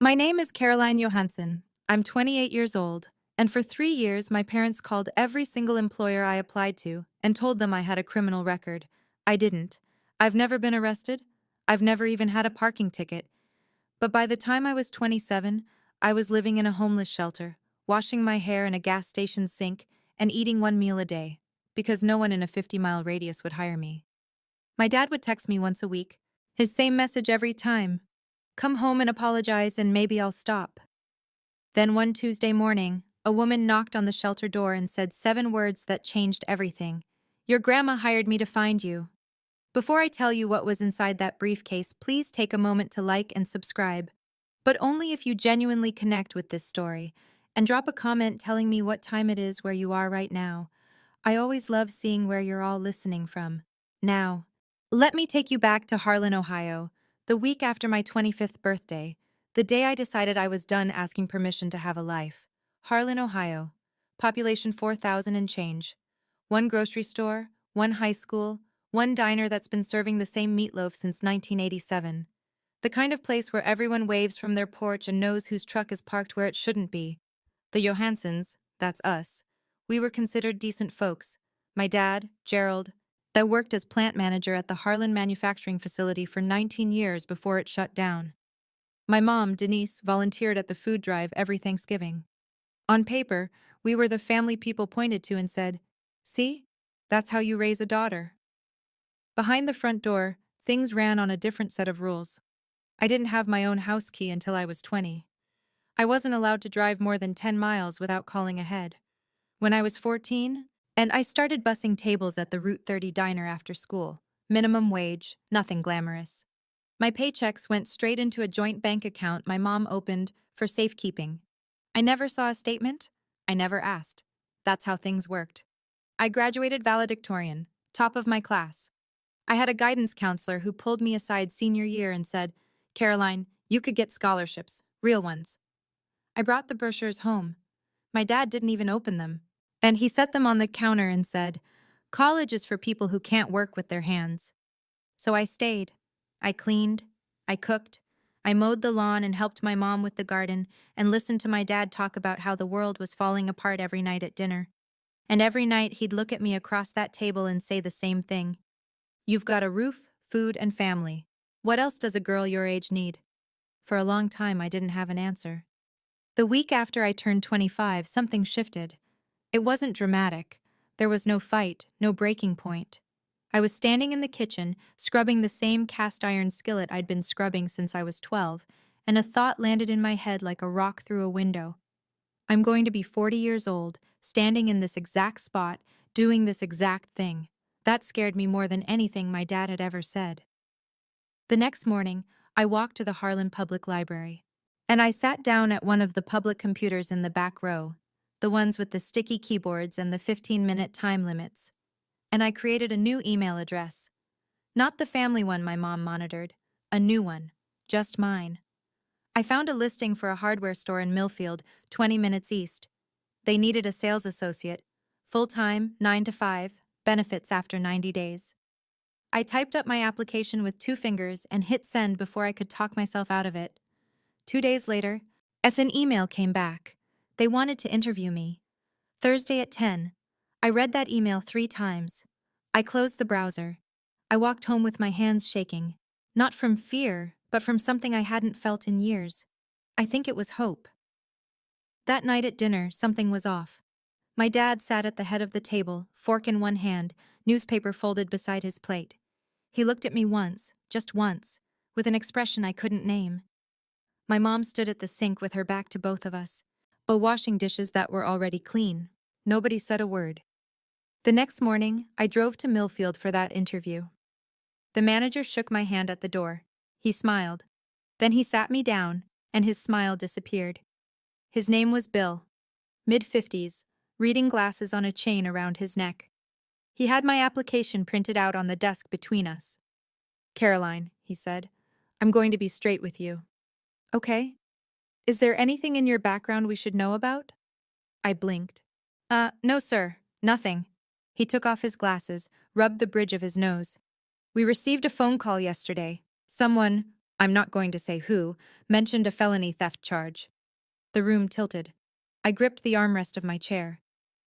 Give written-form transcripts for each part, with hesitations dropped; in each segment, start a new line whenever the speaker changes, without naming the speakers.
My name is Caroline Johansson. I'm 28 years old, and for 3 years my parents called every single employer I applied to and told them I had a criminal record. I didn't. I've never been arrested. I've never even had a parking ticket. But by the time I was 27, I was living in a homeless shelter, washing my hair in a gas station sink, and eating one meal a day, because no one in a 50-mile radius would hire me. My dad would text me once a week, his same message every time: "Come home and apologize and maybe I'll stop." Then one Tuesday morning, a woman knocked on the shelter door and said 7 words that changed everything. "Your grandma hired me to find you." Before I tell you what was inside that briefcase, please take a moment to like and subscribe. But only if you genuinely connect with this story. And drop a comment telling me what time it is where you are right now. I always love seeing where you're all listening from. Now, let me take you back to Harlan, Ohio, the week after my 25th birthday, the day I decided I was done asking permission to have a life. Harlan, Ohio. Population 4,000 and change. One grocery store, one high school, one diner that's been serving the same meatloaf since 1987. The kind of place where everyone waves from their porch and knows whose truck is parked where it shouldn't be. The Johanssons, that's us. We were considered decent folks. My dad, Gerald, that worked as plant manager at the Harlan manufacturing facility for 19 years before it shut down. My mom, Denise, volunteered at the food drive every Thanksgiving. On paper, we were the family people pointed to and said, "See? That's how you raise a daughter." Behind the front door, things ran on a different set of rules. I didn't have my own house key until I was 20. I wasn't allowed to drive more than 10 miles without calling ahead. When I was 14, and I started bussing tables at the Route 30 diner after school. Minimum wage, nothing glamorous. My paychecks went straight into a joint bank account my mom opened for safekeeping. I never saw a statement. I never asked. That's how things worked. I graduated valedictorian, top of my class. I had a guidance counselor who pulled me aside senior year and said, "Caroline, you could get scholarships, real ones." I brought the brochures home. My dad didn't even open them. And he set them on the counter and said, "College is for people who can't work with their hands." So I stayed. I cleaned. I cooked. I mowed the lawn and helped my mom with the garden and listened to my dad talk about how the world was falling apart every night at dinner. And every night he'd look at me across that table and say the same thing: "You've got a roof, food, and family. What else does a girl your age need?" For a long time, I didn't have an answer. The week after I turned 25, something shifted. It wasn't dramatic. There was no fight, no breaking point. I was standing in the kitchen, scrubbing the same cast iron skillet I'd been scrubbing since I was 12, and a thought landed in my head like a rock through a window. I'm going to be 40 years old, standing in this exact spot, doing this exact thing. That scared me more than anything my dad had ever said. The next morning, I walked to the Harlan Public Library. And I sat down at one of the public computers in the back row, the ones with the sticky keyboards and the 15-minute time limits. And I created a new email address. Not the family one my mom monitored, a new one, just mine. I found a listing for a hardware store in Millfield, 20 minutes east. They needed a sales associate, full-time, 9 to 5, benefits after 90 days. I typed up my application with 2 fingers and hit send before I could talk myself out of it. 2 days later, as an email came back, they wanted to interview me. Thursday at 10. I read that email 3 times. I closed the browser. I walked home with my hands shaking, not from fear, but from something I hadn't felt in years. I think it was hope. That night at dinner, something was off. My dad sat at the head of the table, fork in one hand, newspaper folded beside his plate. He looked at me once, just once, with an expression I couldn't name. My mom stood at the sink with her back to both of us, washing dishes that were already clean. Nobody said a word. The next morning, I drove to Millfield for that interview. The manager shook my hand at the door. He smiled. Then he sat me down, and his smile disappeared. His name was Bill. Mid-50s, reading glasses on a chain around his neck. He had my application printed out on the desk between us. "Caroline," he said, "I'm going to be straight with you." "Okay. Is there anything in your background we should know about?" I blinked. No sir, nothing." He took off his glasses, rubbed the bridge of his nose. "We received a phone call yesterday. Someone I'm not going to say who, mentioned a felony theft charge. The room tilted. I gripped the armrest of my chair.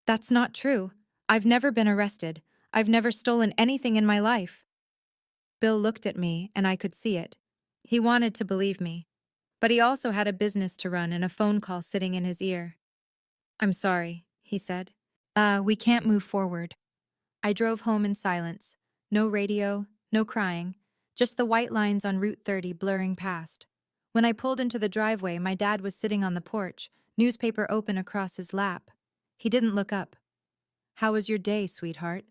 That's not true. I've never been arrested. I've never stolen anything in my life. Bill looked at me, and I could see it. He wanted to believe me. But he also had a business to run and a phone call sitting in his ear. I'm sorry, he said. We can't move forward. I drove home in silence. No radio, no crying, just the white lines on Route 30 blurring past. When I pulled into the driveway, my dad was sitting on the porch, newspaper open across his lap. He didn't look up. How was your day, sweetheart?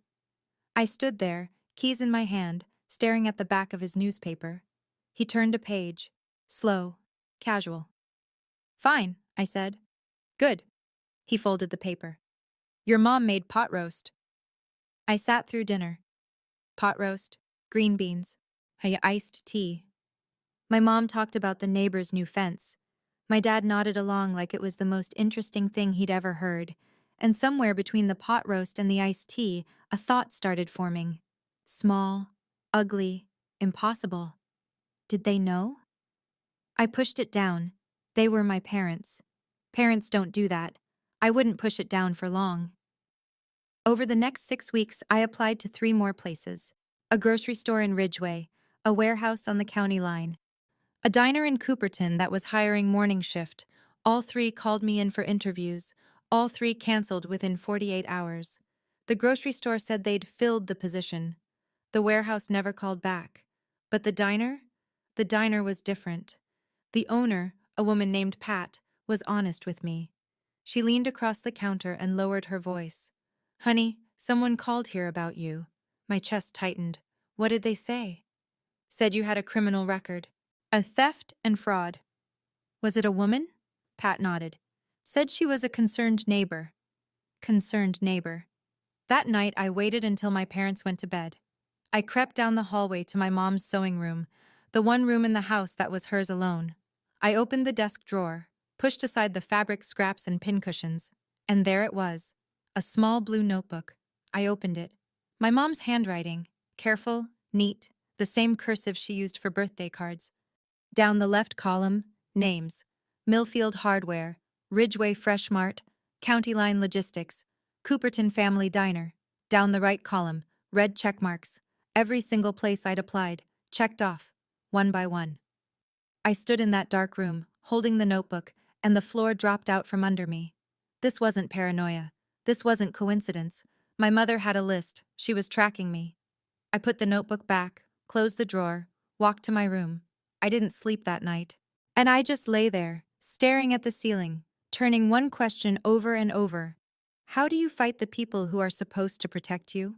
I stood there, keys in my hand, staring at the back of his newspaper. He turned a page. Slow. Casual. Fine, I said. Good. He folded the paper. Your mom made pot roast. I sat through dinner. Pot roast, green beans, iced tea. My mom talked about the neighbor's new fence. My dad nodded along like it was the most interesting thing he'd ever heard, and somewhere between the pot roast and the iced tea, a thought started forming. Small, ugly, impossible. Did they know? I pushed it down. They were my parents. Parents don't do that. I wouldn't push it down for long. Over the next 6 weeks, I applied to 3 more places. A grocery store in Ridgeway, a warehouse on the county line, a diner in Cooperton that was hiring morning shift. All 3 called me in for interviews. All 3 canceled within 48 hours. The grocery store said they'd filled the position. The warehouse never called back. But the diner? The diner was different. The owner, a woman named Pat, was honest with me. She leaned across the counter and lowered her voice. Honey, someone called here about you. My chest tightened. What did they say? Said you had a criminal record. A theft and fraud. Was it a woman? Pat nodded. Said she was a concerned neighbor. Concerned neighbor. That night I waited until my parents went to bed. I crept down the hallway to my mom's sewing room, the one room in the house that was hers alone. I opened the desk drawer, pushed aside the fabric scraps and pincushions, and there it was. A small blue notebook. I opened it. My mom's handwriting. Careful, neat, the same cursive she used for birthday cards. Down the left column, names. Millfield Hardware, Ridgeway Fresh Mart, County Line Logistics, Cooperton Family Diner. Down the right column, red check marks. Every single place I'd applied, checked off, one by one. I stood in that dark room, holding the notebook, and the floor dropped out from under me. This wasn't paranoia. This wasn't coincidence. My mother had a list. She was tracking me. I put the notebook back, closed the drawer, walked to my room. I didn't sleep that night. And I just lay there, staring at the ceiling, turning one question over and over. How do you fight the people who are supposed to protect you?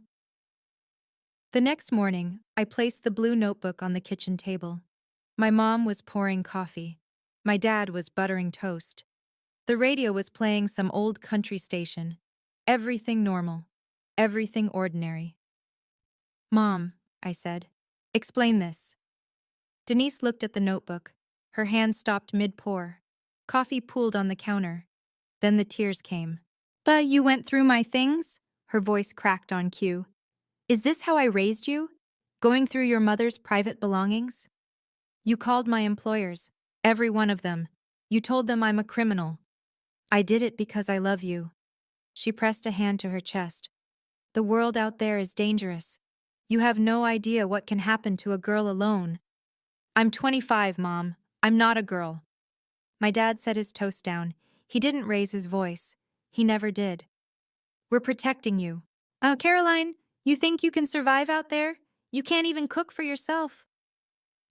The next morning, I placed the blue notebook on the kitchen table. My mom was pouring coffee. My dad was buttering toast. The radio was playing some old country station. Everything normal. Everything ordinary. Mom, I said, explain this. Denise looked at the notebook. Her hand stopped mid-pour. Coffee pooled on the counter. Then the tears came. But you went through my things? Her voice cracked on cue. Is this how I raised you? Going through your mother's private belongings? You called my employers, every one of them. You told them I'm a criminal. I did it because I love you. She pressed a hand to her chest. The world out there is dangerous. You have no idea what can happen to a girl alone. I'm 25, Mom. I'm not a girl. My dad set his toast down. He didn't raise his voice. He never did. We're protecting you. Oh, Caroline, you think you can survive out there? You can't even cook for yourself.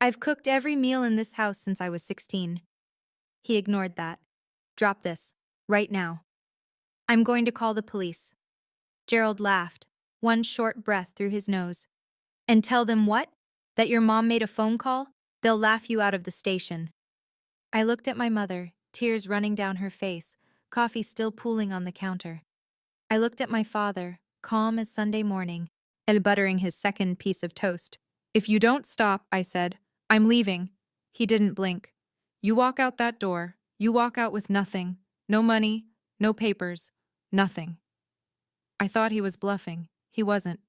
I've cooked every meal in this house since I was 16. He ignored that. Drop this. Right now. I'm going to call the police. Gerald laughed, one short breath through his nose. And tell them what? That your mom made a phone call? They'll laugh you out of the station. I looked at my mother, tears running down her face, coffee still pooling on the counter. I looked at my father, calm as Sunday morning, and buttering his second piece of toast. If you don't stop, I said, I'm leaving. He didn't blink. You walk out that door. You walk out with nothing. No money, no papers, nothing. I thought he was bluffing. He wasn't.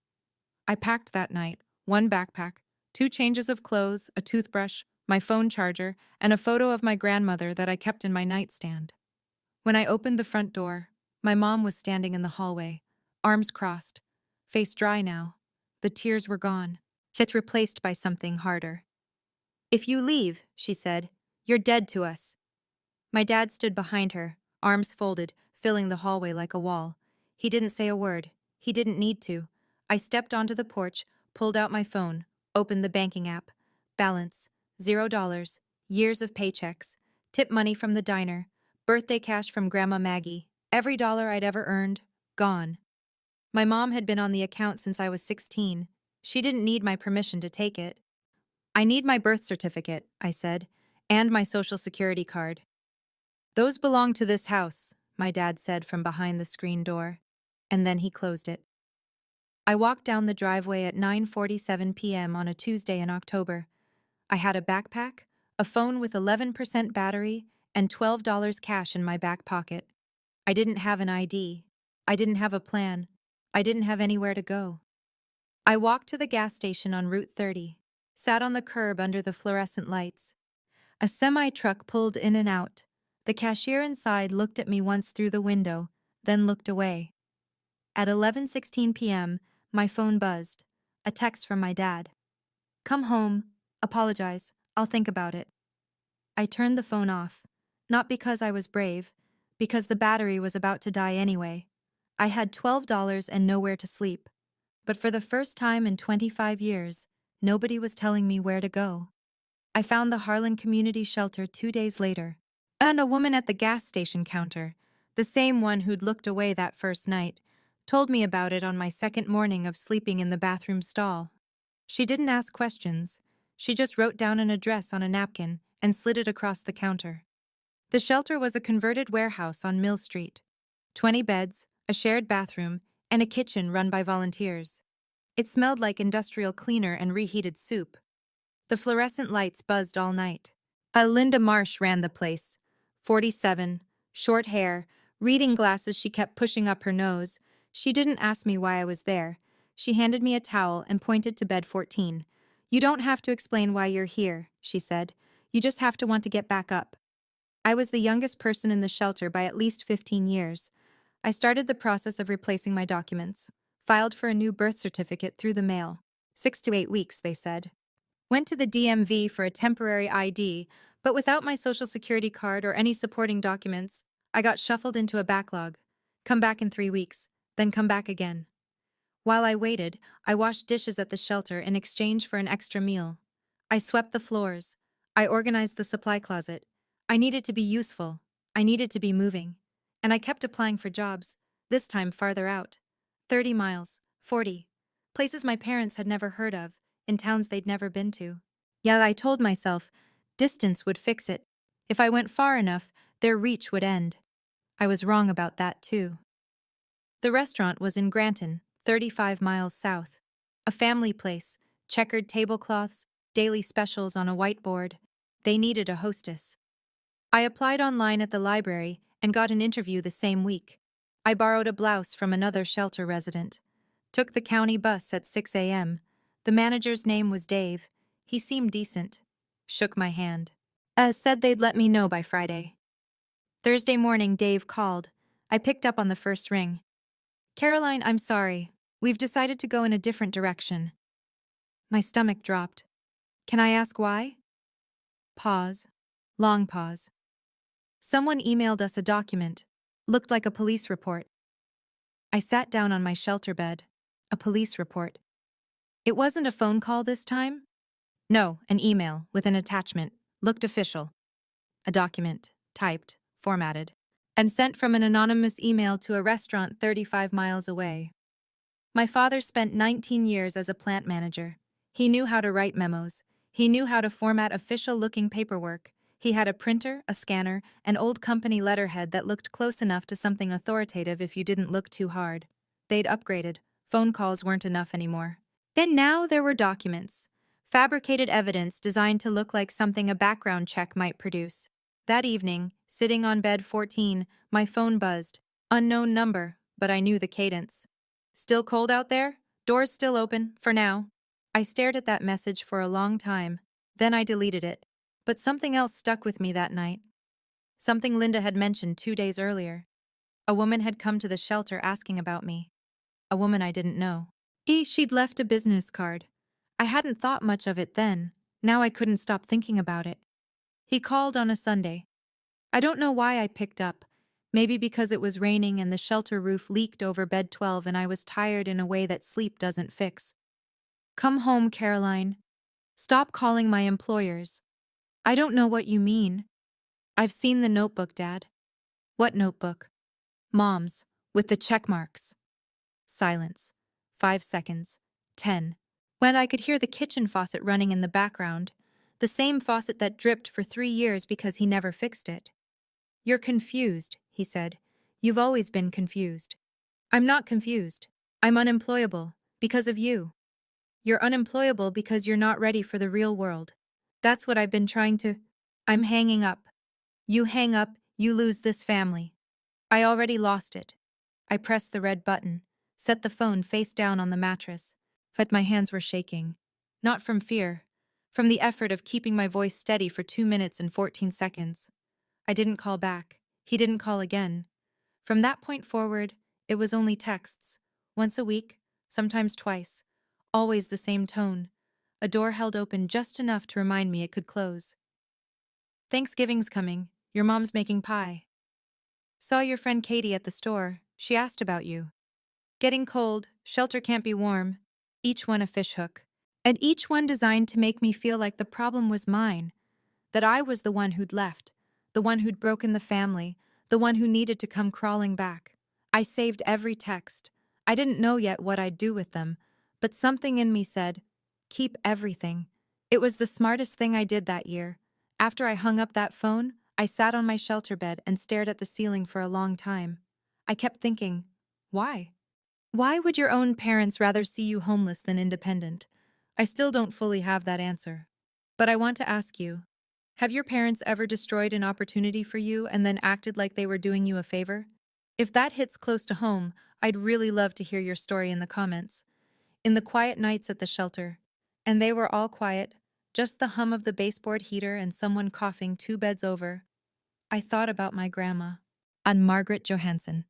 I packed that night, one backpack, 2 changes of clothes, a toothbrush, my phone charger, and a photo of my grandmother that I kept in my nightstand. When I opened the front door, my mom was standing in the hallway, arms crossed, face dry now. The tears were gone, yet replaced by something harder. "If you leave," she said, "you're dead to us." My dad stood behind her, arms folded, filling the hallway like a wall. He didn't say a word. He didn't need to. I stepped onto the porch, pulled out my phone, opened the banking app. Balance, $0, years of paychecks, tip money from the diner, birthday cash from Grandma Maggie, every dollar I'd ever earned, gone. My mom had been on the account since I was 16. She didn't need my permission to take it. "I need my birth certificate," I said, "and my social security card." "Those belong to this house," my dad said from behind the screen door, and then he closed it. I walked down the driveway at 9:47 p.m. on a Tuesday in October. I had a backpack, a phone with 11% battery, and $12 cash in my back pocket. I didn't have an ID. I didn't have a plan. I didn't have anywhere to go. I walked to the gas station on Route 30, sat on the curb under the fluorescent lights. A semi-truck pulled in and out. The cashier inside looked at me once through the window, then looked away. At 11:16 p.m., my phone buzzed. A text from my dad. "Come home. Apologize. I'll think about it." I turned the phone off. Not because I was brave, because the battery was about to die anyway. I had $12 and nowhere to sleep. But for the first time in 25 years, nobody was telling me where to go. I found the Harlan Community Shelter 2 days later, and a woman at the gas station counter, the same one who'd looked away that first night, told me about it on my second morning of sleeping in the bathroom stall. She didn't ask questions. She just wrote down an address on a napkin and slid it across the counter. The shelter was a converted warehouse on Mill Street. 20 beds, a shared bathroom, and a kitchen run by volunteers. It smelled like industrial cleaner and reheated soup. The fluorescent lights buzzed all night. Linda Marsh ran the place. 47, short hair, reading glasses she kept pushing up her nose. She didn't ask me why I was there. She handed me a towel and pointed to bed 14. "You don't have to explain why you're here," she said. "You just have to want to get back up." I was the youngest person in the shelter by at least 15 years. I started the process of replacing my documents. Filed for a new birth certificate through the mail. 6 to 8 weeks, they said. Went to the DMV for a temporary ID, but without my social security card or any supporting documents, I got shuffled into a backlog. Come back in 3 weeks, then come back again. While I waited, I washed dishes at the shelter in exchange for an extra meal. I swept the floors. I organized the supply closet. I needed to be useful. I needed to be moving. And I kept applying for jobs, this time farther out. 30 miles, 40. Places my parents had never heard of, in towns they'd never been to. Yet I told myself, distance would fix it. If I went far enough, their reach would end. I was wrong about that too. The restaurant was in Granton, 35 miles south. A family place, checkered tablecloths, daily specials on a whiteboard. They needed a hostess. I applied online at the library and got an interview the same week. I borrowed a blouse from another shelter resident. Took the county bus at 6 a.m. The manager's name was Dave. He seemed decent. Shook my hand. Said they'd let me know by Friday. Thursday morning, Dave called. I picked up on the first ring. "Caroline, I'm sorry. We've decided to go in a different direction." My stomach dropped. "Can I ask why?" Pause. Long pause. "Someone emailed us a document. Looked like a police report." I sat down on my shelter bed. A police report. It wasn't a phone call this time? No, an email with an attachment. Looked official. A document, typed, formatted, and sent from an anonymous email to a restaurant 35 miles away. My father spent 19 years as a plant manager. He knew how to write memos. He knew how to format official-looking paperwork. He had a printer, a scanner, an old company letterhead that looked close enough to something authoritative if you didn't look too hard. They'd upgraded. Phone calls weren't enough anymore. And now there were documents. Fabricated evidence designed to look like something a background check might produce. That evening, sitting on bed 14, my phone buzzed. Unknown number, but I knew the cadence. "Still cold out there? Doors still open, for now." I stared at that message for a long time. Then I deleted it. But something else stuck with me that night. Something Linda had mentioned 2 days earlier. A woman had come to the shelter asking about me. A woman I didn't know. She'd left a business card. I hadn't thought much of it then. Now I couldn't stop thinking about it. He called on a Sunday. I don't know why I picked up. Maybe because it was raining and the shelter roof leaked over bed 12 and I was tired in a way that sleep doesn't fix. Come home, Caroline. Stop calling my employers. I don't know what you mean. I've seen the notebook, Dad. What notebook? Mom's, with the check marks. Silence. 5 seconds. 10. When I could hear the kitchen faucet running in the background. The same faucet that dripped for 3 years because he never fixed it. You're confused, he said. You've always been confused. I'm not confused. I'm unemployable. Because of you. You're unemployable because you're not ready for the real world. That's what I've been trying to. I'm hanging up. You hang up, you lose this family. I already lost it. I pressed the red button, set the phone face down on the mattress, but my hands were shaking. Not from fear, from the effort of keeping my voice steady for 2 minutes and 14 seconds. I didn't call back. He didn't call again. From that point forward, it was only texts. Once a week, sometimes twice. Always the same tone. A door held open just enough to remind me it could close. Thanksgiving's coming. Your mom's making pie. Saw your friend Katie at the store. She asked about you. Getting cold, shelter can't be warm. Each one a fishhook. And each one designed to make me feel like the problem was mine. That I was the one who'd left. The one who'd broken the family. The one who needed to come crawling back. I saved every text. I didn't know yet what I'd do with them. But something in me said, keep everything. It was the smartest thing I did that year. After I hung up that phone, I sat on my shelter bed and stared at the ceiling for a long time. I kept thinking, why? Why would your own parents rather see you homeless than independent? I still don't fully have that answer. But I want to ask you, have your parents ever destroyed an opportunity for you and then acted like they were doing you a favor? If that hits close to home, I'd really love to hear your story in the comments. In the quiet nights at the shelter, and they were all quiet, just the hum of the baseboard heater and someone coughing 2 beds over, I thought about my grandma, Aunt Margaret Johansson.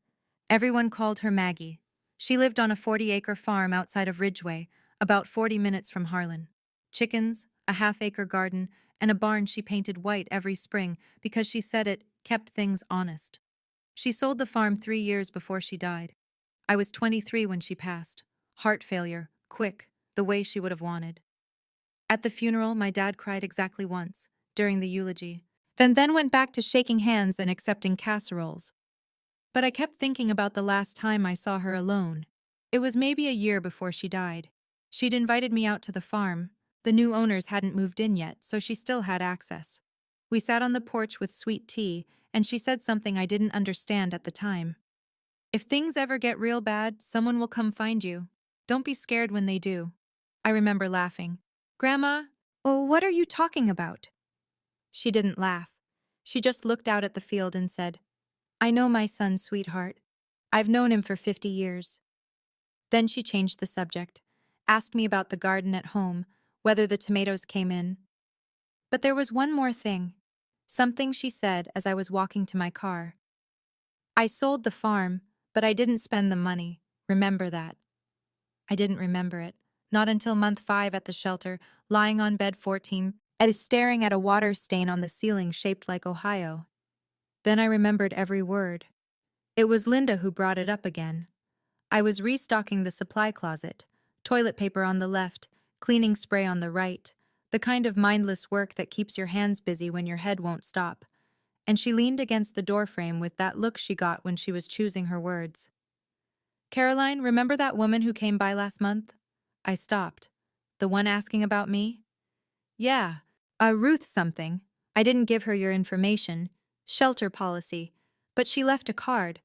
Everyone called her Maggie. She lived on a 40-acre farm outside of Ridgeway, about 40 minutes from Harlan. Chickens, a half-acre garden, and a barn she painted white every spring because she said it kept things honest. She sold the farm 3 years before she died. I was 23 when she passed. Heart failure, quick, the way she would have wanted. At the funeral, my dad cried exactly once, during the eulogy, and then went back to shaking hands and accepting casseroles. But I kept thinking about the last time I saw her alone. It was maybe a year before she died. She'd invited me out to the farm. The new owners hadn't moved in yet, so she still had access. We sat on the porch with sweet tea, and she said something I didn't understand at the time. If things ever get real bad, someone will come find you. Don't be scared when they do. I remember laughing. Grandma, oh, what are you talking about? She didn't laugh. She just looked out at the field and said, I know my son, sweetheart. I've known him for 50 years. Then she changed the subject, asked me about the garden at home, whether the tomatoes came in. But there was one more thing. Something she said as I was walking to my car. I sold the farm, but I didn't spend the money. Remember that. I didn't remember it. Not until month 5 at the shelter, lying on bed 14, and staring at a water stain on the ceiling shaped like Ohio. Then I remembered every word. It was Linda who brought it up again. I was restocking the supply closet, toilet paper on the left, cleaning spray on the right, the kind of mindless work that keeps your hands busy when your head won't stop. And she leaned against the doorframe with that look she got when she was choosing her words. Caroline, remember that woman who came by last month? I stopped. The one asking about me? Yeah, Ruth something. I didn't give her your information. Shelter policy. But she left a card.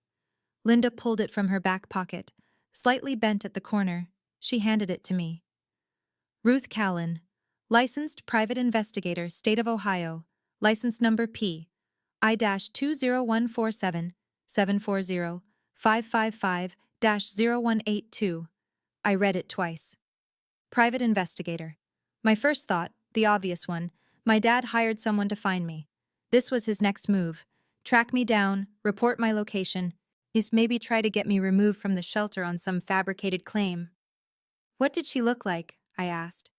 Linda pulled it from her back pocket, slightly bent at the corner. She handed it to me. Ruth Callan, licensed private investigator, State of Ohio, license number P, I-20147740555-0182. I read it twice. Private investigator. My first thought, the obvious one, My dad hired someone to find me. This was his next move. Track me down, report my location, is maybe try to get me removed from the shelter on some fabricated claim. What did she look like? I asked.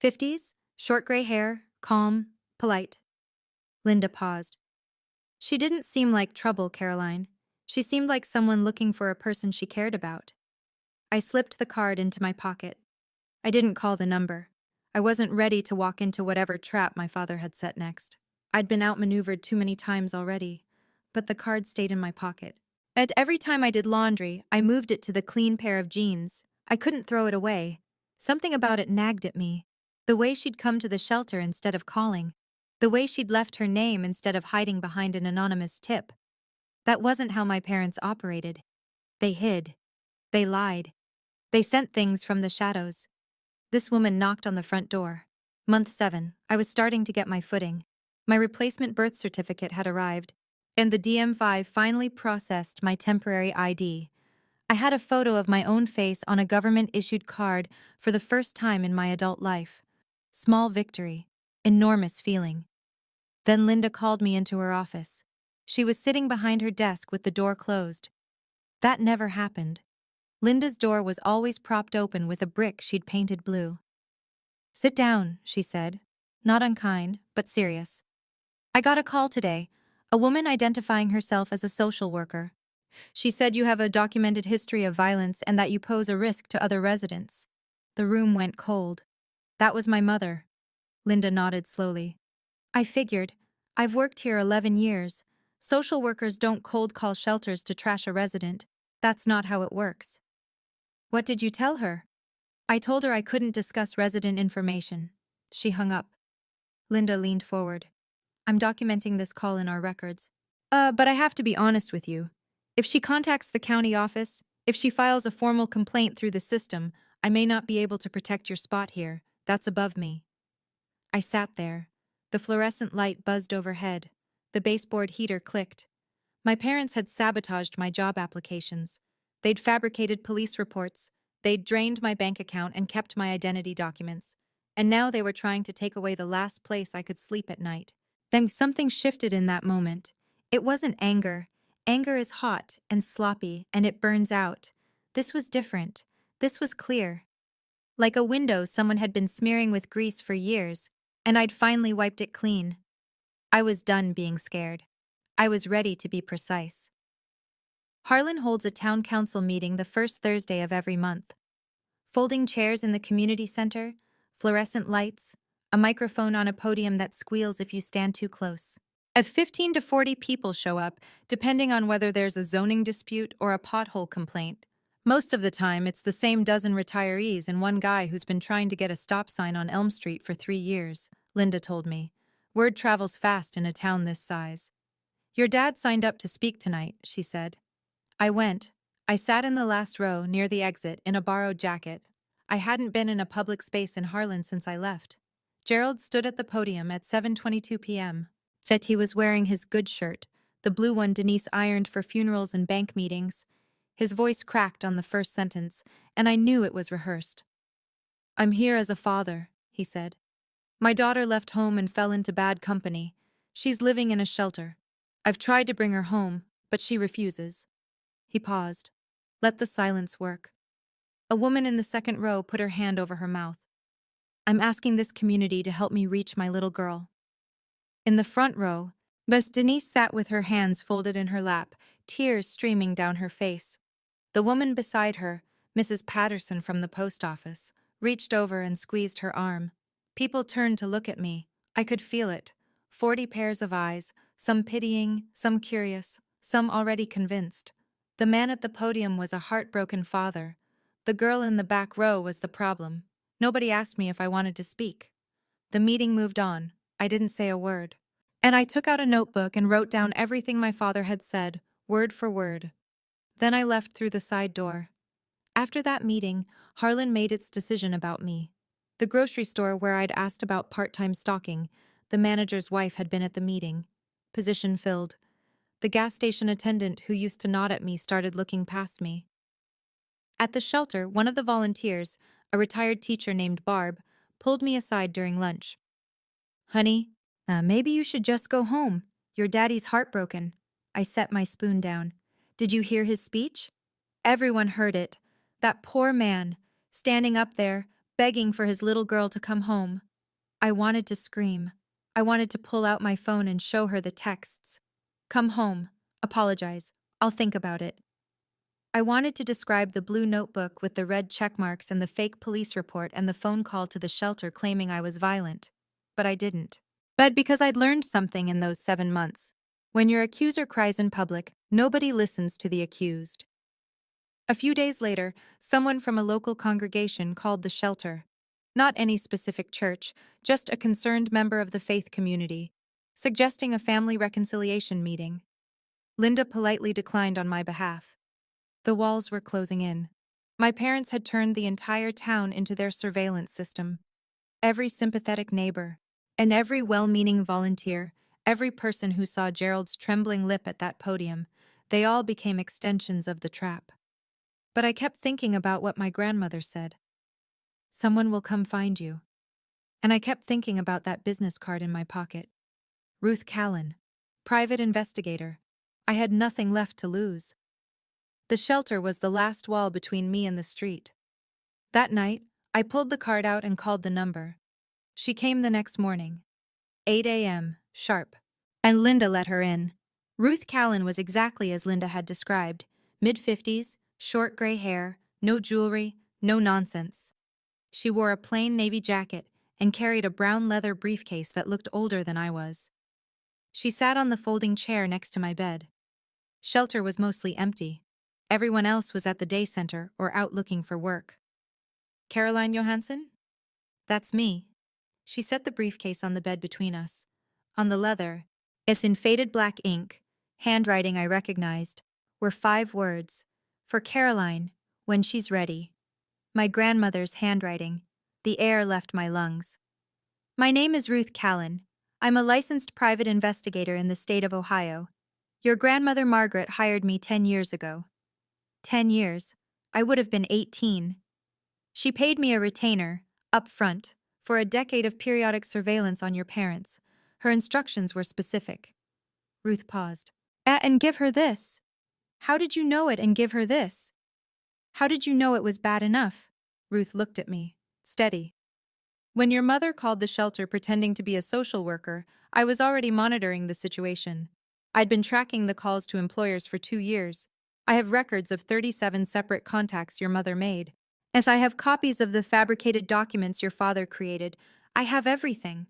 50s, short gray hair, calm, polite. Linda paused. She didn't seem like trouble, Caroline. She seemed like someone looking for a person she cared about. I slipped the card into my pocket. I didn't call the number. I wasn't ready to walk into whatever trap my father had set next. I'd been outmaneuvered too many times already, but the card stayed in my pocket. And every time I did laundry, I moved it to the clean pair of jeans. I couldn't throw it away. Something about it nagged at me. The way she'd come to the shelter instead of calling. The way she'd left her name instead of hiding behind an anonymous tip. That wasn't how my parents operated. They hid. They lied. They sent things from the shadows. This woman knocked on the front door. Month 7, I was starting to get my footing. My replacement birth certificate had arrived, and the DM5 finally processed my temporary ID. I had a photo of my own face on a government-issued card for the first time in my adult life. Small victory. Enormous feeling. Then Linda called me into her office. She was sitting behind her desk with the door closed. That never happened. Linda's door was always propped open with a brick she'd painted blue. "Sit down," she said. Not unkind, but serious. "I got a call today. A woman identifying herself as a social worker. She said you have a documented history of violence and that you pose a risk to other residents." The room went cold. "That was my mother." Linda nodded slowly. "I figured. I've worked here 11 years. Social workers don't cold call shelters to trash a resident. That's not how it works." "What did you tell her?" "I told her I couldn't discuss resident information." She hung up. Linda leaned forward. "I'm documenting this call in our records. But I have to be honest with you. If she contacts the county office, if she files a formal complaint through the system, I may not be able to protect your spot here. That's above me." I sat there. The fluorescent light buzzed overhead. The baseboard heater clicked. My parents had sabotaged my job applications. They'd fabricated police reports. They'd drained my bank account and kept my identity documents. And now they were trying to take away the last place I could sleep at night. Then something shifted in that moment. It wasn't anger. Anger is hot and sloppy, and it burns out. This was different. This was clear. Like a window someone had been smearing with grease for years, and I'd finally wiped it clean. I was done being scared. I was ready to be precise. Harlan holds a town council meeting the first Thursday of every month. Folding chairs in the community center, fluorescent lights, a microphone on a podium that squeals if you stand too close. 15 to 40 people show up, depending on whether there's a zoning dispute or a pothole complaint. Most of the time, it's the same dozen retirees and one guy who's been trying to get a stop sign on Elm Street for 3 years, Linda told me. Word travels fast in a town this size. "Your dad signed up to speak tonight," she said. I went. I sat in the last row, near the exit, in a borrowed jacket. I hadn't been in a public space in Harlan since I left. Gerald stood at the podium at 7:22 p.m. Said he was wearing his good shirt, the blue one Denise ironed for funerals and bank meetings. His voice cracked on the first sentence, and I knew it was rehearsed. "I'm here as a father," he said. "My daughter left home and fell into bad company. She's living in a shelter. I've tried to bring her home, but she refuses." He paused. Let the silence work. A woman in the second row put her hand over her mouth. "I'm asking this community to help me reach my little girl." In the front row, Denise sat with her hands folded in her lap, tears streaming down her face. The woman beside her, Mrs. Patterson from the post office, reached over and squeezed her arm. People turned to look at me. I could feel it. 40 pairs of eyes, some pitying, some curious, some already convinced. The man at the podium was a heartbroken father. The girl in the back row was the problem. Nobody asked me if I wanted to speak. The meeting moved on. I didn't say a word. And I took out a notebook and wrote down everything my father had said, word for word. Then I left through the side door. After that meeting, Harlan made its decision about me. The grocery store where I'd asked about part-time stocking, the manager's wife had been at the meeting. Position filled. The gas station attendant who used to nod at me started looking past me. At the shelter, one of the volunteers, a retired teacher named Barb, pulled me aside during lunch. Honey, maybe you should just go home. Your daddy's heartbroken. I set my spoon down. Did you hear his speech? Everyone heard it. That poor man, standing up there, begging for his little girl to come home. I wanted to scream. I wanted to pull out my phone and show her the texts. Come home. Apologize. I'll think about it. I wanted to describe the blue notebook with the red check marks and the fake police report and the phone call to the shelter claiming I was violent. But I didn't. But because I'd learned something in those 7 months. When your accuser cries in public, nobody listens to the accused. A few days later, someone from a local congregation called the shelter. Not any specific church, just a concerned member of the faith community, suggesting a family reconciliation meeting. Linda politely declined on my behalf. The walls were closing in. My parents had turned the entire town into their surveillance system. Every sympathetic neighbor, and every well-meaning volunteer, every person who saw Gerald's trembling lip at that podium, they all became extensions of the trap. But I kept thinking about what my grandmother said. Someone will come find you. And I kept thinking about that business card in my pocket. Ruth Callan, private investigator. I had nothing left to lose. The shelter was the last wall between me and the street. That night, I pulled the card out and called the number. She came the next morning. 8 a.m., sharp. And Linda let her in. Ruth Callan was exactly as Linda had described. Mid-50s, short gray hair, no jewelry, no nonsense. She wore a plain navy jacket and carried a brown leather briefcase that looked older than I was. She sat on the folding chair next to my bed. Shelter was mostly empty. Everyone else was at the day center or out looking for work. Caroline Johansson? That's me. She set the briefcase on the bed between us. On the leather, as in faded black ink, handwriting I recognized, were 5 words. For Caroline, when she's ready. My grandmother's handwriting. The air left my lungs. My name is Ruth Callan. I'm a licensed private investigator in the state of Ohio. Your grandmother Margaret hired me 10 years ago. 10 years. I would have been 18. She paid me a retainer, up front, for a decade of periodic surveillance on your parents. Her instructions were specific. Ruth paused. And give her this. How did you know it and give her this? How did you know it was bad enough? Ruth looked at me, steady. When your mother called the shelter pretending to be a social worker, I was already monitoring the situation. I'd been tracking the calls to employers for 2 years. I have records of 37 separate contacts your mother made. As I have copies of the fabricated documents your father created, I have everything.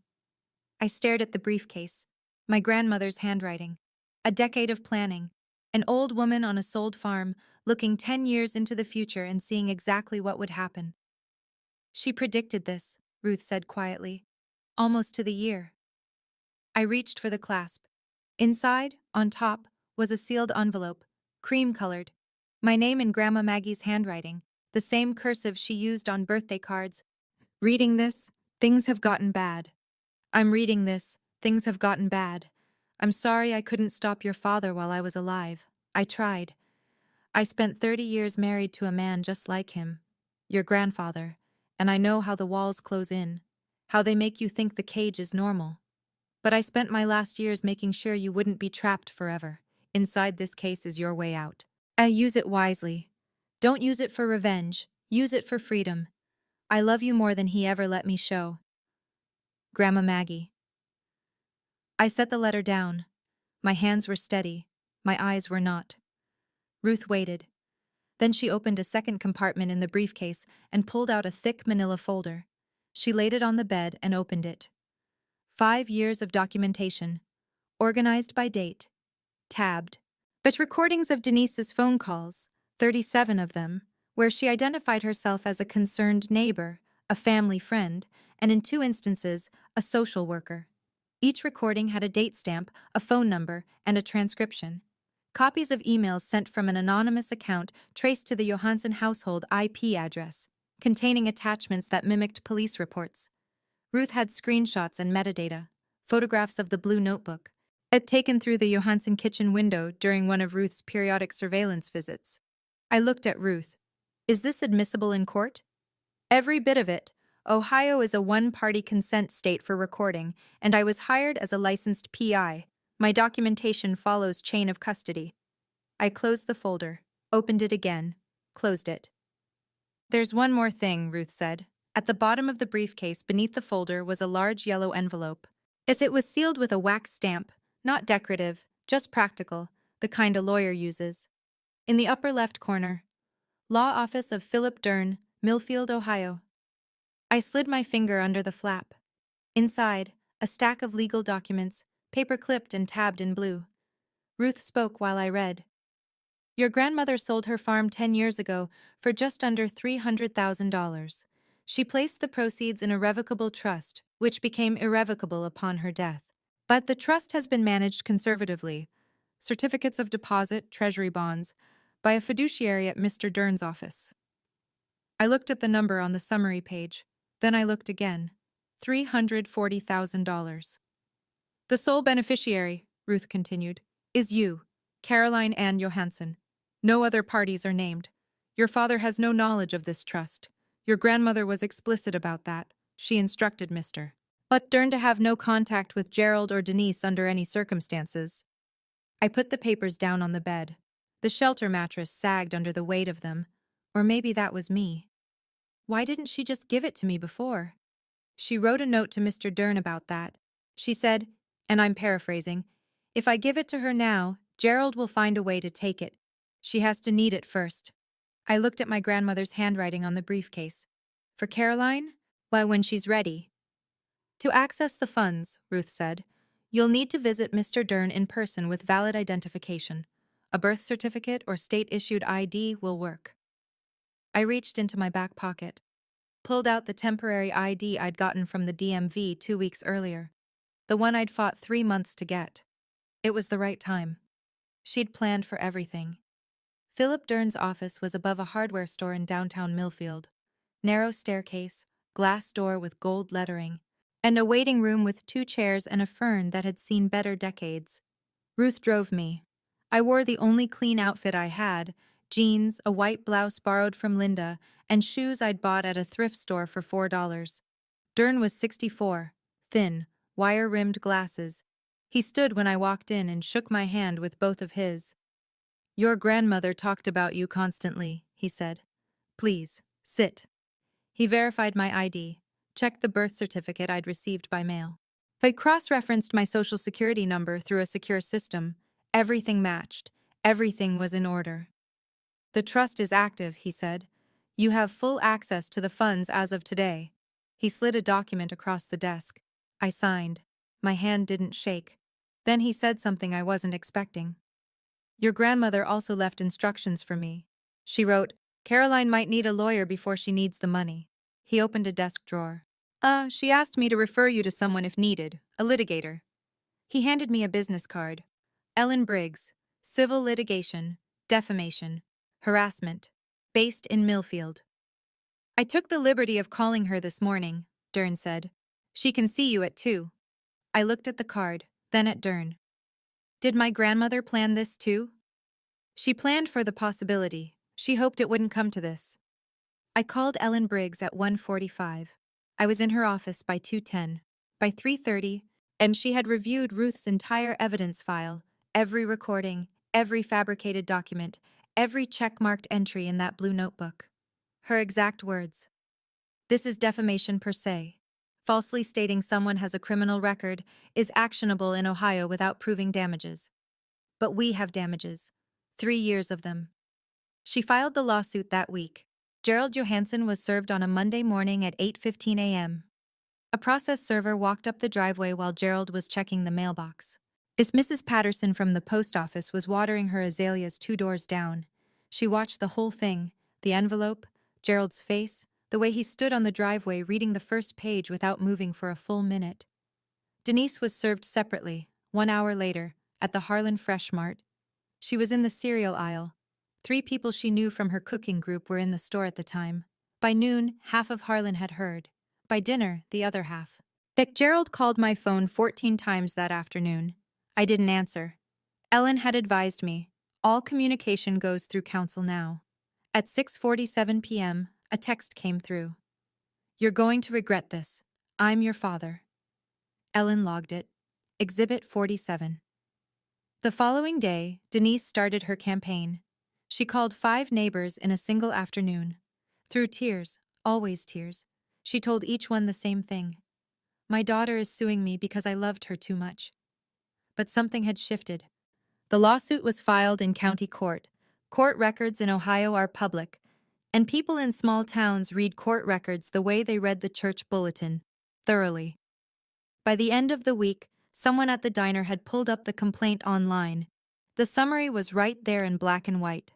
I stared at the briefcase. My grandmother's handwriting. A decade of planning. An old woman on a sold farm, looking 10 years into the future and seeing exactly what would happen. She predicted this, Ruth said quietly. Almost to the year. I reached for the clasp. Inside, on top, was a sealed envelope, cream-colored. My name in Grandma Maggie's handwriting, the same cursive she used on birthday cards. Reading this, things have gotten bad. I'm reading this, things have gotten bad. I'm sorry I couldn't stop your father while I was alive. I tried. I spent 30 years married to a man just like him, your grandfather, and I know how the walls close in, how they make you think the cage is normal. But I spent my last years making sure you wouldn't be trapped forever. Inside this case is your way out. Use it wisely. Don't use it for revenge. Use it for freedom. I love you more than he ever let me show. Grandma Maggie. I set the letter down. My hands were steady. My eyes were not. Ruth waited. Then she opened a second compartment in the briefcase and pulled out a thick manila folder. She laid it on the bed and opened it. 5 years of documentation. Organized by date. Tabbed. But recordings of Denise's phone calls, 37 of them, where she identified herself as a concerned neighbor, a family friend, and in 2 instances, a social worker. Each recording had a date stamp, a phone number, and a transcription. Copies of emails sent from an anonymous account traced to the Johansson household IP address, containing attachments that mimicked police reports. Ruth had screenshots and metadata, photographs of the blue notebook, taken through the Johansson kitchen window during one of Ruth's periodic surveillance visits. I looked at Ruth. Is this admissible in court? Every bit of it. Ohio is a one-party consent state for recording, and I was hired as a licensed PI. My documentation follows chain of custody. I closed the folder, opened it again, closed it. There's one more thing, Ruth said. At the bottom of the briefcase beneath the folder was a large yellow envelope. As it was sealed with a wax stamp, not decorative, just practical, the kind a lawyer uses. In the upper left corner, Law Office of Philip Dern, Millfield, Ohio. I slid my finger under the flap. Inside, a stack of legal documents, paper-clipped and tabbed in blue. Ruth spoke while I read. Your grandmother sold her farm 10 years ago for just under $300,000. She placed the proceeds in a revocable trust, which became irrevocable upon her death. But the trust has been managed conservatively, certificates of deposit, treasury bonds, by a fiduciary at Mr. Dern's office. I looked at the number on the summary page. Then I looked again. $340,000. The sole beneficiary, Ruth continued, is you, Caroline Ann Johansson. No other parties are named. Your father has no knowledge of this trust. Your grandmother was explicit about that. She instructed Mr. But Dern to have no contact with Gerald or Denise under any circumstances. I put the papers down on the bed. The shelter mattress sagged under the weight of them. Or maybe that was me. Why didn't she just give it to me before? She wrote a note to Mr. Dern about that. She said, and I'm paraphrasing, if I give it to her now, Gerald will find a way to take it. She has to need it first. I looked at my grandmother's handwriting on the briefcase. For Caroline? Why, when she's ready. To access the funds, Ruth said, you'll need to visit Mr. Dern in person with valid identification. A birth certificate or state-issued ID will work. I reached into my back pocket, pulled out the temporary ID I'd gotten from the DMV 2 weeks earlier, the one I'd fought 3 months to get. It was the right time. She'd planned for everything. Philip Dern's office was above a hardware store in downtown Millfield. Narrow staircase, glass door with gold lettering, and a waiting room with 2 chairs and a fern that had seen better decades. Ruth drove me. I wore the only clean outfit I had, jeans, a white blouse borrowed from Linda, and shoes I'd bought at a thrift store for $4. Dern was 64, thin, wire-rimmed glasses. He stood when I walked in and shook my hand with both of his. Your grandmother talked about you constantly, he said. Please, sit. He verified my ID, checked the birth certificate I'd received by mail. I cross-referenced my social security number through a secure system. Everything matched. Everything was in order. The trust is active, he said. You have full access to the funds as of today. He slid a document across the desk. I signed. My hand didn't shake. Then he said something I wasn't expecting. Your grandmother also left instructions for me. She wrote, Caroline might need a lawyer before she needs the money. He opened a desk drawer. She asked me to refer you to someone if needed, a litigator. He handed me a business card. Ellen Briggs, civil litigation, defamation, harassment, based in Millfield. I took the liberty of calling her this morning, Dern said. She can see you at 2. I looked at the card, then at Dern. Did my grandmother plan this too? She planned for the possibility. She hoped it wouldn't come to this. I called Ellen Briggs at 1:45. I was in her office by 2:10. By 3:30, and she had reviewed Ruth's entire evidence file, every recording, every fabricated document, every check-marked entry in that blue notebook. Her exact words. This is defamation per se. Falsely stating someone has a criminal record is actionable in Ohio without proving damages. But we have damages. 3 years of them. She filed the lawsuit that week. Gerald Johansson was served on a Monday morning at 8:15 a.m. A process server walked up the driveway while Gerald was checking the mailbox. Mrs. Patterson from the post office was watering her azaleas 2 doors down. She watched the whole thing, the envelope, Gerald's face, the way he stood on the driveway reading the first page without moving for a full minute. Denise was served separately, 1 hour later, at the Harlan Fresh Mart. She was in the cereal aisle. 3 people she knew from her cooking group were in the store at the time. By noon, half of Harlan had heard. By dinner, the other half. Gerald called my phone 14 times that afternoon. I didn't answer. Ellen had advised me, all communication goes through counsel now. At 6:47 p.m., a text came through. You're going to regret this. I'm your father. Ellen logged it. Exhibit 47. The following day, Denise started her campaign. She called 5 neighbors in a single afternoon. Through tears, always tears, she told each one the same thing. My daughter is suing me because I loved her too much. But something had shifted. The lawsuit was filed in county court. Court records in Ohio are public, and people in small towns read court records the way they read the church bulletin, thoroughly. By the end of the week, someone at the diner had pulled up the complaint online. The summary was right there in black and white.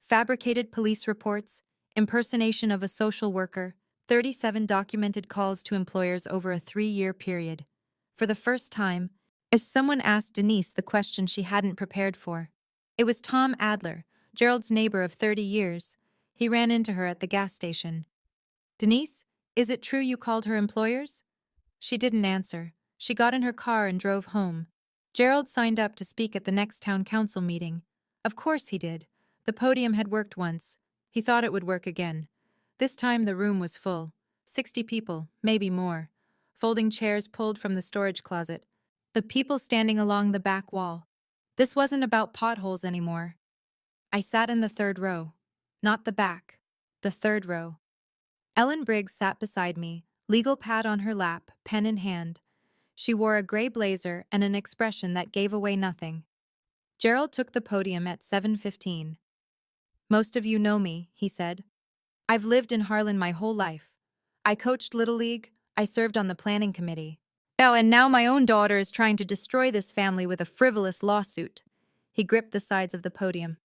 Fabricated police reports, impersonation of a social worker, 37 documented calls to employers over a 3-year period. For the first time, as someone asked Denise the question she hadn't prepared for. It was Tom Adler, Gerald's neighbor of 30 years. He ran into her at the gas station. Denise, is it true you called her employers? She didn't answer. She got in her car and drove home. Gerald signed up to speak at the next town council meeting. Of course he did. The podium had worked once. He thought it would work again. This time the room was full. 60 people, maybe more. Folding chairs pulled from the storage closet. The people standing along the back wall. This wasn't about potholes anymore. I sat in the 3rd row. Not the back. The 3rd row. Ellen Briggs sat beside me, legal pad on her lap, pen in hand. She wore a gray blazer and an expression that gave away nothing. Gerald took the podium at 7:15. Most of you know me, he said. I've lived in Harlan my whole life. I coached Little League, I served on the planning committee. Oh, and now my own daughter is trying to destroy this family with a frivolous lawsuit. He gripped the sides of the podium.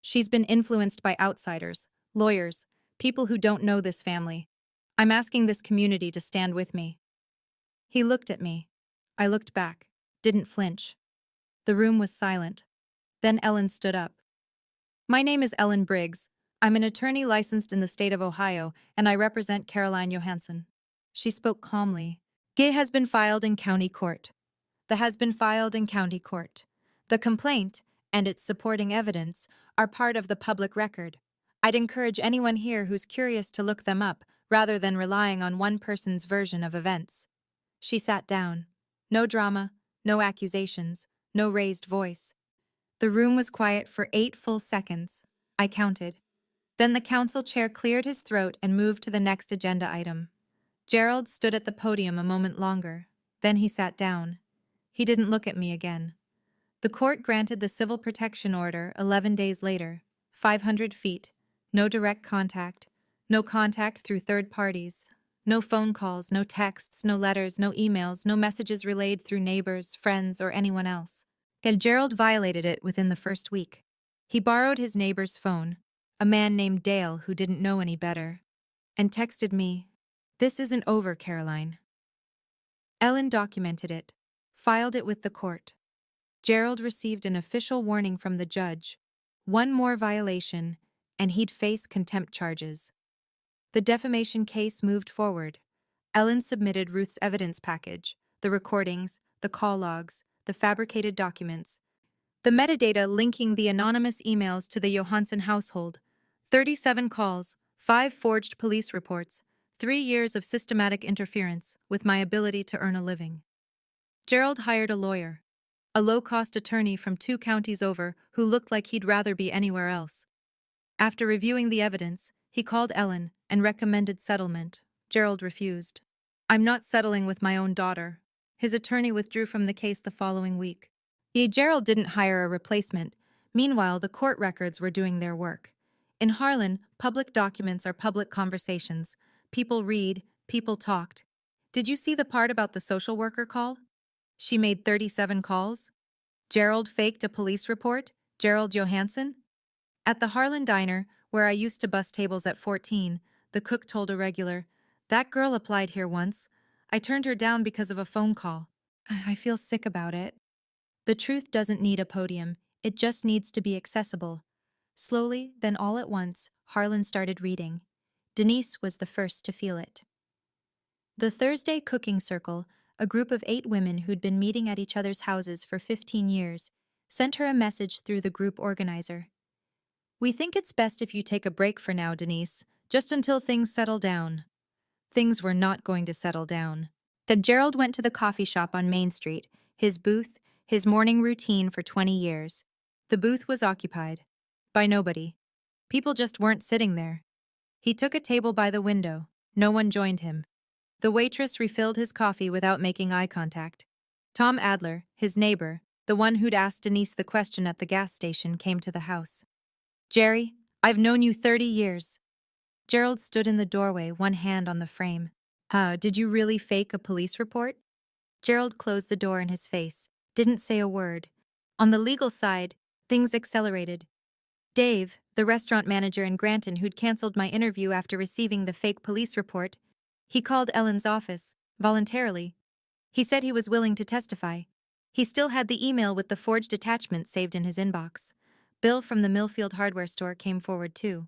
She's been influenced by outsiders, lawyers, people who don't know this family. I'm asking this community to stand with me. He looked at me. I looked back, didn't flinch. The room was silent. Then Ellen stood up. My name is Ellen Briggs. I'm an attorney licensed in the state of Ohio, and I represent Caroline Johansson. She spoke calmly. It has been filed in county court. Has been filed in county court. The complaint, and its supporting evidence, are part of the public record. I'd encourage anyone here who's curious to look them up, rather than relying on one person's version of events. She sat down. No drama, no accusations, no raised voice. The room was quiet for 8 full seconds. I counted. Then the council chair cleared his throat and moved to the next agenda item. Gerald stood at the podium a moment longer. Then he sat down. He didn't look at me again. The court granted the civil protection order 11 days later. 500 feet. No direct contact. No contact through third parties. No phone calls, no texts, no letters, no emails, no messages relayed through neighbors, friends, or anyone else. Gerald violated it within the first week. He borrowed his neighbor's phone, a man named Dale who didn't know any better, and texted me, "This isn't over, Caroline." Ellen documented it, filed it with the court. Gerald received an official warning from the judge. One more violation, and he'd face contempt charges. The defamation case moved forward. Ellen submitted Ruth's evidence package, the recordings, the call logs, the fabricated documents, the metadata linking the anonymous emails to the Johansson household, 37 calls, 5 forged police reports, 3 years of systematic interference with my ability to earn a living. Gerald hired a lawyer, a low-cost attorney from 2 counties over who looked like he'd rather be anywhere else. After reviewing the evidence, he called Ellen and recommended settlement. Gerald refused. I'm not settling with my own daughter. His attorney withdrew from the case the following week. Gerald didn't hire a replacement. Meanwhile, the court records were doing their work. In Harlan, public documents are public conversations. People read, people talked. Did you see the part about the social worker call? She made 37 calls. Gerald faked a police report. Gerald Johansson? At the Harlan Diner, where I used to bus tables at 14, the cook told a regular, "That girl applied here once. I turned her down because of a phone call. I feel sick about it." The truth doesn't need a podium, it just needs to be accessible. Slowly, then all at once, Harlan started reading. Denise was the first to feel it. The Thursday Cooking Circle, a group of 8 women who'd been meeting at each other's houses for 15 years, sent her a message through the group organizer. "We think it's best if you take a break for now, Denise, just until things settle down." Things were not going to settle down. Then Gerald went to the coffee shop on Main Street, his booth, his morning routine for 20 years. The booth was occupied. By nobody. People just weren't sitting there. He took a table by the window. No one joined him. The waitress refilled his coffee without making eye contact. Tom Adler, his neighbor, the one who'd asked Denise the question at the gas station, came to the house. "Jerry, I've known you 30 years. Gerald stood in the doorway, one hand on the frame. Did you really fake a police report? Gerald closed the door in his face, didn't say a word. On the legal side, things accelerated. Dave, the restaurant manager in Granton who'd canceled my interview after receiving the fake police report, he called Ellen's office, voluntarily. He said he was willing to testify. He still had the email with the forged attachment saved in his inbox. Bill from the Millfield hardware store came forward too.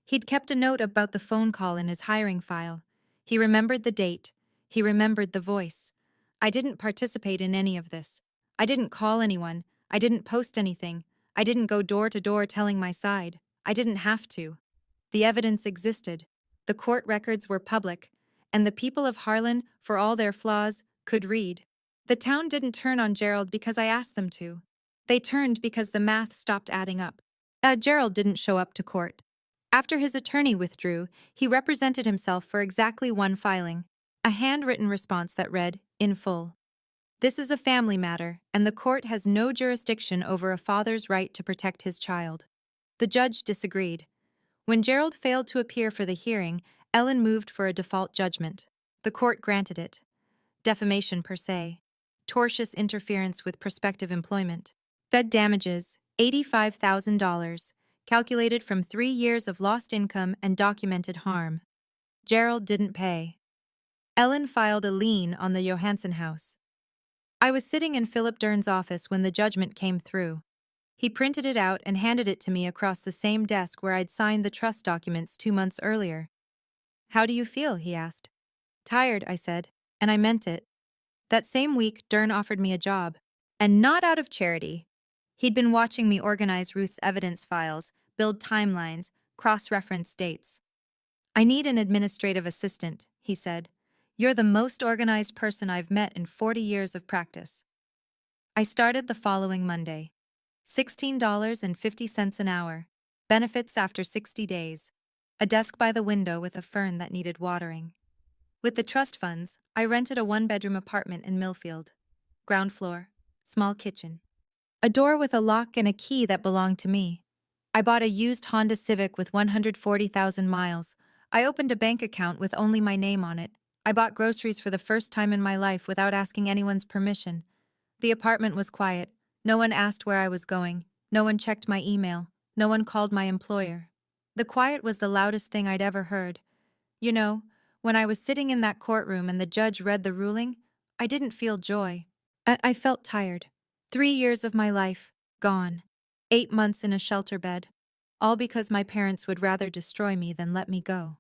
He'd kept a note about the phone call in his hiring file. He remembered the date. He remembered the voice. I didn't participate in any of this. I didn't call anyone. I didn't post anything. I didn't go door to door telling my side. I didn't have to. The evidence existed. The court records were public. And the people of Harlan, for all their flaws, could read. The town didn't turn on Gerald because I asked them to. They turned because the math stopped adding up. Gerald didn't show up to court. After his attorney withdrew, he represented himself for exactly one filing, a handwritten response that read, in full. This is a family matter, and the court has no jurisdiction over a father's right to protect his child. The judge disagreed. When Gerald failed to appear for the hearing, Ellen moved for a default judgment. The court granted it. Defamation per se. Tortious interference with prospective employment. Fed damages, $85,000. Calculated from 3 years of lost income and documented harm. Gerald didn't pay. Ellen filed a lien on the Johansson house. I was sitting in Philip Dern's office when the judgment came through. He printed it out and handed it to me across the same desk where I'd signed the trust documents 2 months earlier. "How do you feel?" he asked. "Tired," I said, and I meant it. That same week, Dern offered me a job, and not out of charity. He'd been watching me organize Ruth's evidence files, build timelines, cross-reference dates. "I need an administrative assistant," he said. "You're the most organized person I've met in 40 years of practice." I started the following Monday. $16.50 an hour. Benefits after 60 days. A desk by the window with a fern that needed watering. With the trust funds, I rented a 1-bedroom apartment in Millfield. Ground floor, small kitchen. A door with a lock and a key that belonged to me. I bought a used Honda Civic with 140,000 miles. I opened a bank account with only my name on it. I bought groceries for the first time in my life without asking anyone's permission. The apartment was quiet. No one asked where I was going. No one checked my email. No one called my employer. The quiet was the loudest thing I'd ever heard. You know, when I was sitting in that courtroom and the judge read the ruling, I didn't feel joy. I felt tired. 3 years of my life, gone. 8 months in a shelter bed. All because my parents would rather destroy me than let me go.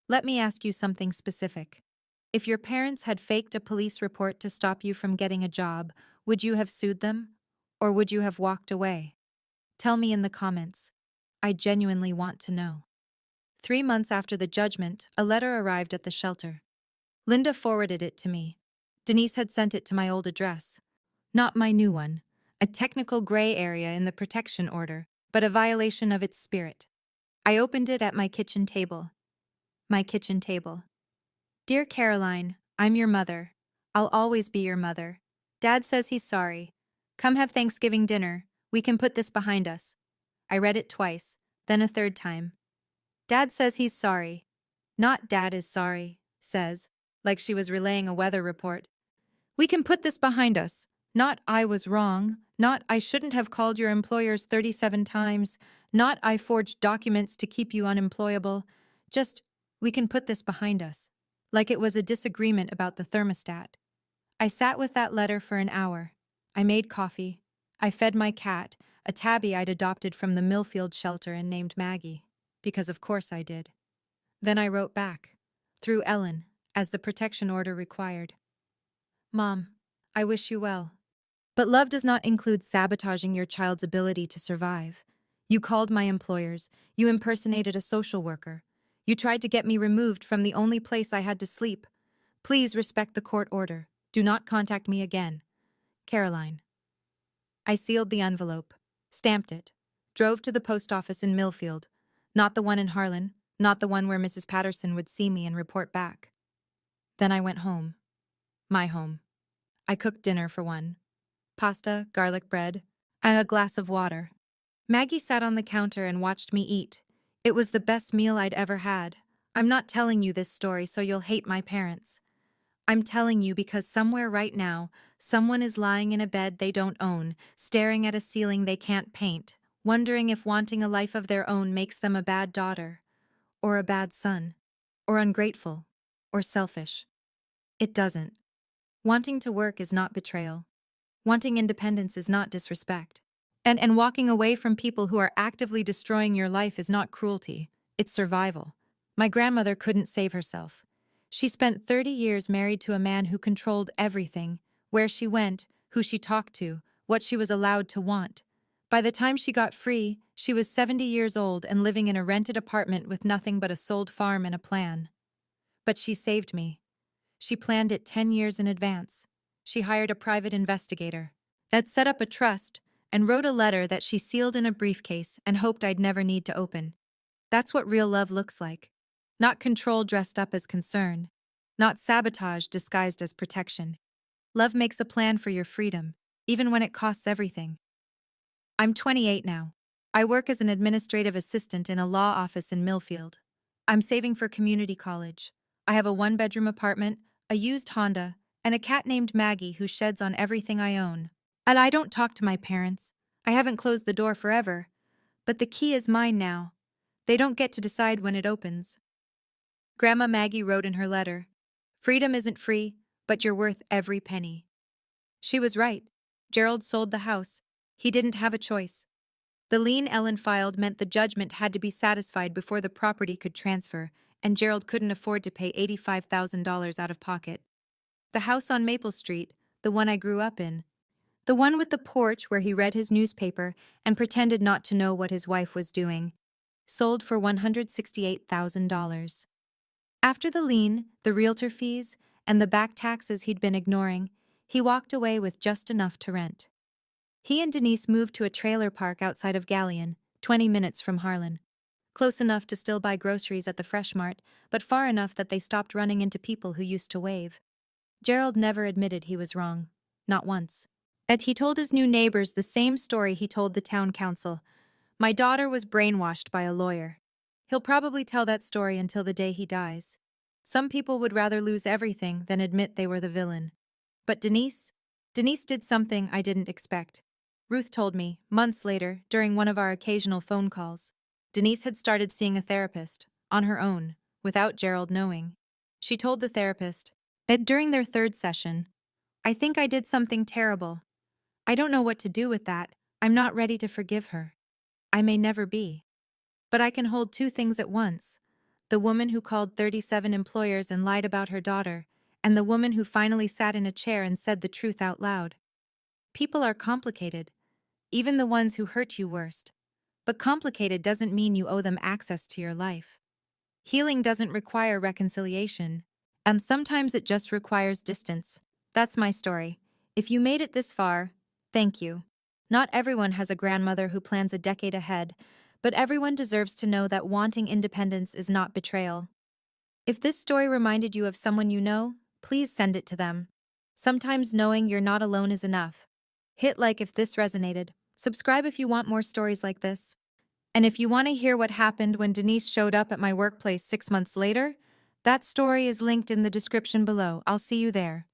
Let me ask you something specific. If your parents had faked a police report to stop you from getting a job, would you have sued them? Or would you have walked away? Tell me in the comments. I genuinely want to know. 3 months after the judgment, a letter arrived at the shelter. Linda forwarded it to me. Denise had sent it to my old address. Not my new one. A technical gray area in the protection order, but a violation of its spirit. I opened it at my kitchen table. My kitchen table. Dear Caroline, I'm your mother. I'll always be your mother. Dad says he's sorry. Come have Thanksgiving dinner. We can put this behind us. I read it twice, then a third time. Dad says he's sorry. Not Dad is sorry, says, like she was relaying a weather report. We can put this behind us. Not I was wrong. Not I shouldn't have called your employers 37 times. Not I forged documents to keep you unemployable. Just, we can put this behind us. Like it was a disagreement about the thermostat. I sat with that letter for an hour. I made coffee. I fed my cat, a tabby I'd adopted from the Millfield shelter and named Maggie. Because of course I did. Then I wrote back, through Ellen, as the protection order required. Mom, I wish you well. But love does not include sabotaging your child's ability to survive. You called my employers. You impersonated a social worker. You tried to get me removed from the only place I had to sleep. Please respect the court order. Do not contact me again. Caroline. I sealed the envelope, stamped it, drove to the post office in Millfield, not the one in Harlan, not the one where Mrs. Patterson would see me and report back. Then I went home. My home. I cooked dinner for one. Pasta, garlic bread, and a glass of water. Maggie sat on the counter and watched me eat. It was the best meal I'd ever had. I'm not telling you this story so you'll hate my parents. I'm telling you because somewhere right now, someone is lying in a bed they don't own, staring at a ceiling they can't paint, wondering if wanting a life of their own makes them a bad daughter, or a bad son, or ungrateful, or selfish. It doesn't. Wanting to work is not betrayal. Wanting independence is not disrespect. And walking away from people who are actively destroying your life is not cruelty, it's survival. My grandmother couldn't save herself. She spent 30 years married to a man who controlled everything, where she went, who she talked to, what she was allowed to want. By the time she got free, she was 70 years old and living in a rented apartment with nothing but a sold farm and a plan. But she saved me. She planned it 10 years in advance. She hired a private investigator that set up a trust and wrote a letter that she sealed in a briefcase and hoped I'd never need to open. That's what real love looks like. Not control dressed up as concern. Not sabotage disguised as protection. Love makes a plan for your freedom, even when it costs everything. I'm 28 now. I work as an administrative assistant in a law office in Millfield. I'm saving for community college. I have a one-bedroom apartment, a used Honda, and a cat named Maggie who sheds on everything I own. And I don't talk to my parents. I haven't closed the door forever. But the key is mine now. They don't get to decide when it opens. Grandma Maggie wrote in her letter, "Freedom isn't free, but you're worth every penny." She was right. Gerald sold the house. He didn't have a choice. The lien Ellen filed meant the judgment had to be satisfied before the property could transfer, and Gerald couldn't afford to pay $85,000 out of pocket. The house on Maple Street, the one I grew up in, the one with the porch where he read his newspaper and pretended not to know what his wife was doing, sold for $168,000. After the lien, the realtor fees, and the back taxes he'd been ignoring, he walked away with just enough to rent. He and Denise moved to a trailer park outside of Galleon, 20 minutes from Harlan. Close enough to still buy groceries at the Fresh Mart, but far enough that they stopped running into people who used to wave. Gerald never admitted he was wrong. Not once. And he told his new neighbors the same story he told the town council. "My daughter was brainwashed by a lawyer." He'll probably tell that story until the day he dies. Some people would rather lose everything than admit they were the villain. But Denise did something I didn't expect. Ruth told me, months later, during one of our occasional phone calls. Denise had started seeing a therapist, on her own, without Gerald knowing. She told the therapist that during their third session, "I think I did something terrible. I don't know what to do with that. I'm not ready to forgive her. I may never be. But I can hold two things at once. The woman who called 37 employers and lied about her daughter, and the woman who finally sat in a chair and said the truth out loud. People are complicated, even the ones who hurt you worst. But complicated doesn't mean you owe them access to your life. Healing doesn't require reconciliation, and sometimes it just requires distance. That's my story. If you made it this far, thank you. Not everyone has a grandmother who plans a decade ahead, but everyone deserves to know that wanting independence is not betrayal. If this story reminded you of someone you know, please send it to them. Sometimes knowing you're not alone is enough. Hit like if this resonated. Subscribe if you want more stories like this. And if you want to hear what happened when Denise showed up at my workplace 6 months later, that story is linked in the description below. I'll see you there.